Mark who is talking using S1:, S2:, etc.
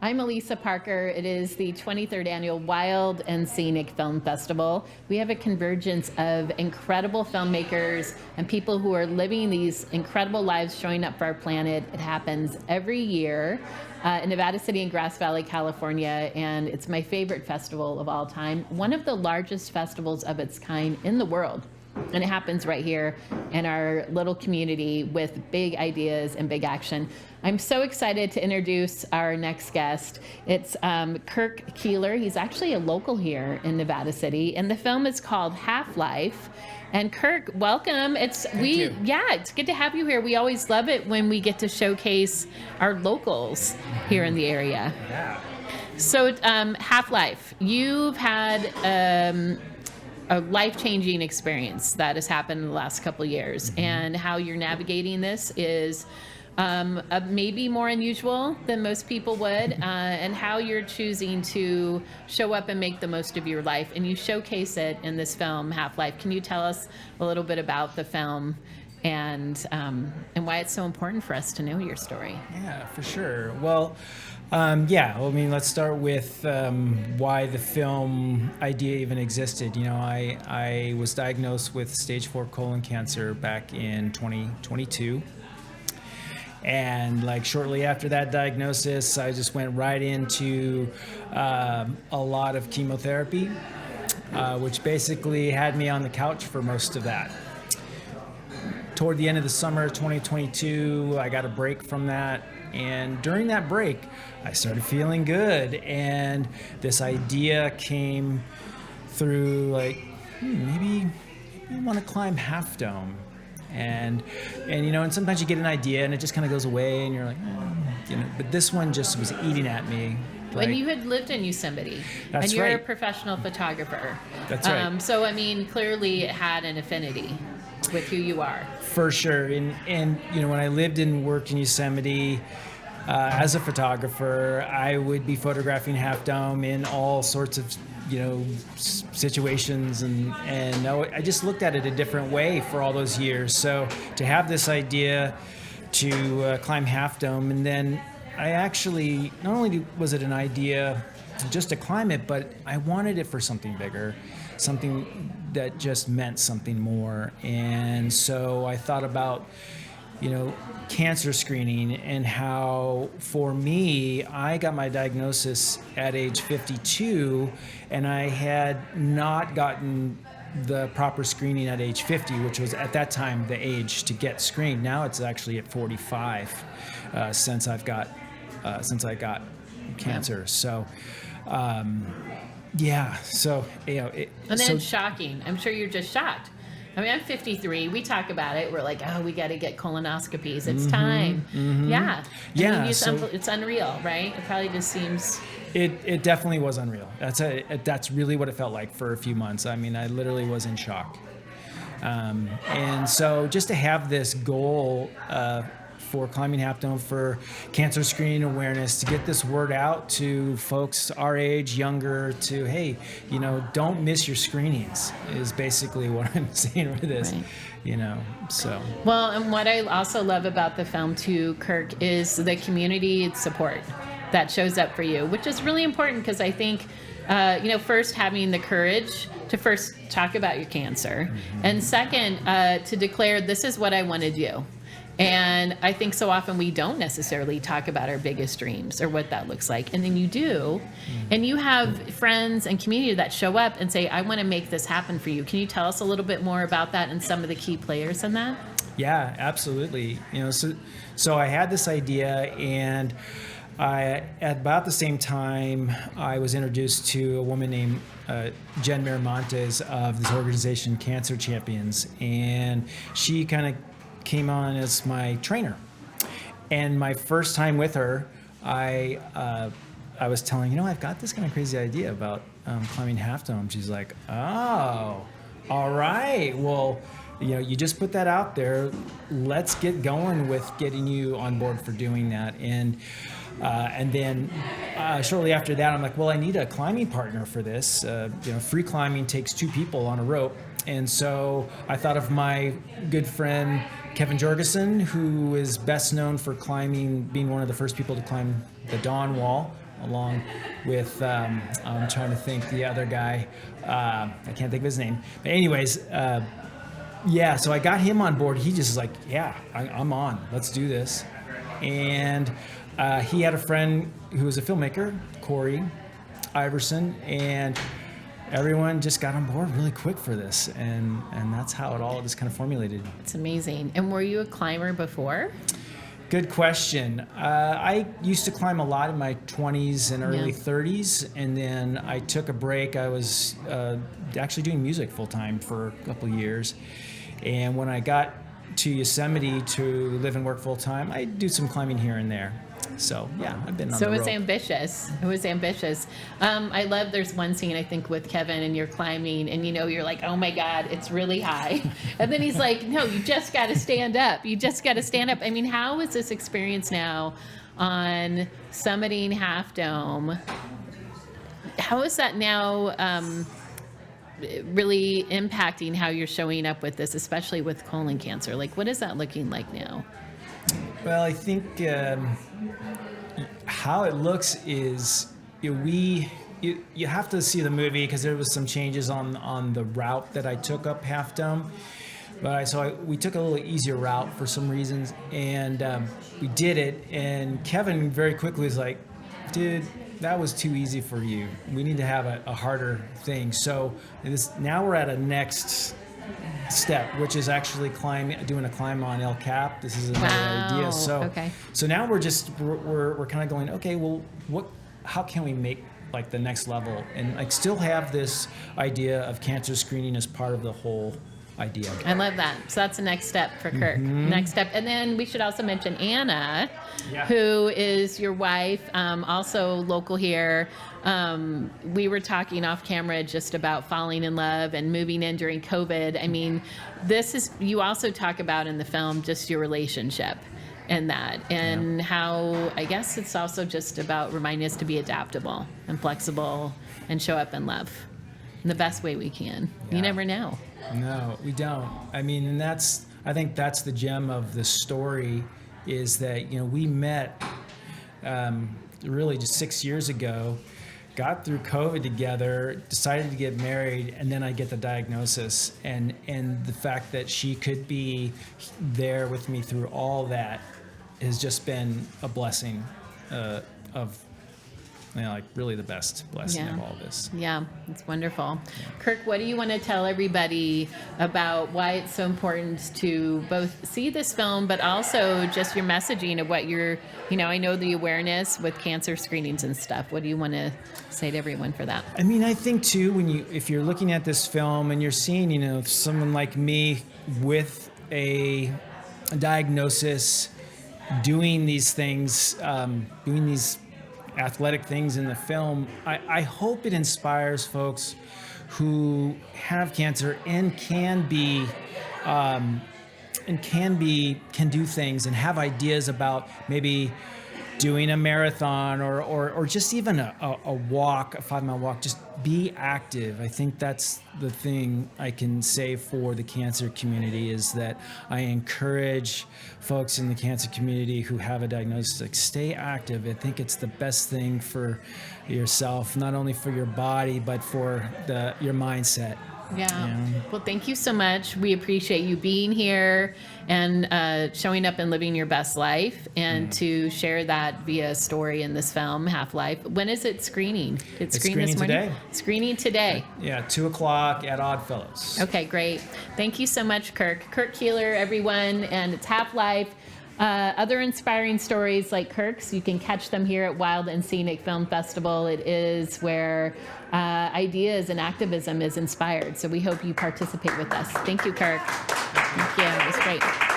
S1: I'm Elisa Parker. It is the 23rd annual Wild and Scenic Film Festival. We have a convergence of incredible filmmakers and people who are living these incredible lives showing up for our planet. It happens every year in Nevada City and Grass Valley, California, and it's my favorite festival of all time. One of the largest festivals of its kind in the world. And it happens right here in our little community with big ideas and big action. I'm so excited to introduce our next guest. It's Kirk Keeler. He's actually a local here in Nevada City, and the film is called Half-Life. And Kirk, welcome. It's good to have you here. We always love it when we get to showcase our locals here in the area.
S2: Yeah.
S1: So, Half-Life, you've had a life-changing experience that has happened in the last couple of years, and how you're navigating this is maybe more unusual than most people would, and how you're choosing to show up and make the most of your life, and you showcase it in this film, Half-Life. Can you tell us a little bit about the film and why it's so important for us to know your story?
S2: Yeah, for sure. Well, let's start with why the film idea even existed. You know, I was diagnosed with stage 4 colon cancer back in 2022. And like shortly after that diagnosis, I just went right into a lot of chemotherapy, which basically had me on the couch for most of that. Toward the end of the summer of 2022, I got a break from that. And during that break, I started feeling good. And this idea came through like, maybe you want to climb Half Dome. And sometimes you get an idea and it just kind of goes away and you're like, but this one just was eating at me.
S1: When you had lived in Yosemite, and you're a professional photographer.
S2: That's right.
S1: So, I mean, clearly it had an affinity with who you are.
S2: For sure. And when I lived and worked in Yosemite as a photographer, I would be photographing Half Dome in all sorts of situations, and I just looked at it a different way for all those years. So to have this idea to climb Half Dome, and then I actually, not only was it an idea just to climb it, but I wanted it for something bigger, something that just meant something more. And so I thought about cancer screening, and how for me, I got my diagnosis at age 52, and I had not gotten the proper screening at age 50, which was at that time the age to get screened. Now it's actually at 45 since I got cancer. So and then
S1: shocking. I'm sure you're just shocked. I mean, I'm 53. We talk about it. We're like, we got to get colonoscopies. It's time. Yeah. It's unreal, right? It probably just seems...
S2: It definitely was unreal. That's really what it felt like for a few months. I mean, I literally was in shock. And so just to have this goal for climbing Half Dome, for cancer screening awareness, to get this word out to folks our age, younger, to, hey, don't miss your screenings, is basically what I'm saying with this,
S1: right.
S2: So.
S1: Well, and what I also love about the film too, Kirk, is the community support that shows up for you, which is really important, because I think, first having the courage to first talk about your cancer, and second, to declare, this is what I want to do. And I think so often we don't necessarily talk about our biggest dreams or what that looks like. And then you do. And you have friends and community that show up and say, I want to make this happen for you. Can you tell us a little bit more about that and some of the key players in that?
S2: Yeah, absolutely. So I had this idea, and at about the same time, I was introduced to a woman named Jen Miramontes of this organization, Cancer Champions. And she kind of came on as my trainer. And my first time with her, I was telling, I've got this kind of crazy idea about climbing Half Dome. She's like, oh, all right. Well, you just put that out there. Let's get going with getting you on board for doing that. And then shortly after that, I'm like, well, I need a climbing partner for this. Free climbing takes 2 people on a rope. And so I thought of my good friend, Kevin Jorgensen, who is best known for being one of the first people to climb the Dawn Wall, along with, I'm trying to think, the other guy. I can't think of his name. But anyways, yeah, so I got him on board. He just was like, yeah, I'm on. Let's do this. And he had a friend who was a filmmaker, Corey Iverson, and everyone just got on board really quick for this. And that's how it all just kind of formulated.
S1: It's amazing. And were you a climber before?
S2: Good question. I used to climb a lot in my 20s and early 30s, and then I took a break. I was actually doing music full time for a couple of years. And when I got to Yosemite to live and work full time, I do some climbing here and there. So yeah, I've been on the road.
S1: So it was ambitious. It was ambitious. I love, there's one scene I think with Kevin and you're climbing and you're like, oh my God, it's really high. And then he's like, no, you just got to stand up. You just got to stand up. I mean, how is this experience now on summiting Half Dome? How is that now really impacting how you're showing up with this, especially with colon cancer? Like, what is that looking like now?
S2: Well, I think how it looks is you have to see the movie because there was some changes on the route that I took up Half Dome. But we took a little easier route for some reasons, and we did it. And Kevin very quickly was like, dude, that was too easy for you. We need to have a harder thing. So now we're at a next step, which is actually doing a climb on El Cap. This is another idea. So now we're kind of going, okay, well, how can we make like the next level and like still have this idea of cancer screening as part of the whole idea.
S1: I love that. So that's the next step for Kirk.
S2: Mm-hmm.
S1: Next step. And then we should also mention Anna, who is your wife, also local here. We were talking off camera just about falling in love and moving in during COVID. I mean, you also talk about in the film just your relationship and that, and how I guess it's also just about reminding us to be adaptable and flexible and show up in love in the best way we can. You never know.
S2: No, we don't. I mean, and I think that's the gem of the story is that, we met really just 6 years ago, got through COVID together, decided to get married, and then I get the diagnosis. And the fact that she could be there with me through all that has just been a blessing of like really the best blessing of all this.
S1: Yeah, it's wonderful. Yeah. Kirk, what do you want to tell everybody about why it's so important to both see this film, but also just your messaging of what you're, I know the awareness with cancer screenings and stuff. What do you want to say to everyone for that?
S2: I mean, I think too, if you're looking at this film and you're seeing, someone like me with a diagnosis, doing these things, doing these athletic things in the film, I hope it inspires folks who have cancer and can do things and have ideas about maybe doing a marathon or just even a walk, a 5-mile walk. Just be active. I think that's the thing I can say for the cancer community is that I encourage folks in the cancer community who have a diagnosis, like, stay active. I think it's the best thing for yourself, not only for your body, but for your mindset.
S1: Yeah. Well, thank you so much. We appreciate you being here and showing up and living your best life and to share that via story in this film, Half-Life. When is it screening? It's screening this morning?
S2: Today.
S1: Screening today.
S2: Yeah, 2:00 at Oddfellows.
S1: Okay, great. Thank you so much, Kirk. Kirk Keeler, everyone, and it's Half-Life. Other inspiring stories like Kirk's, you can catch them here at Wild and Scenic Film Festival. It is where ideas and activism is inspired. So we hope you participate with us. Thank you, Kirk. Thank you. It was great.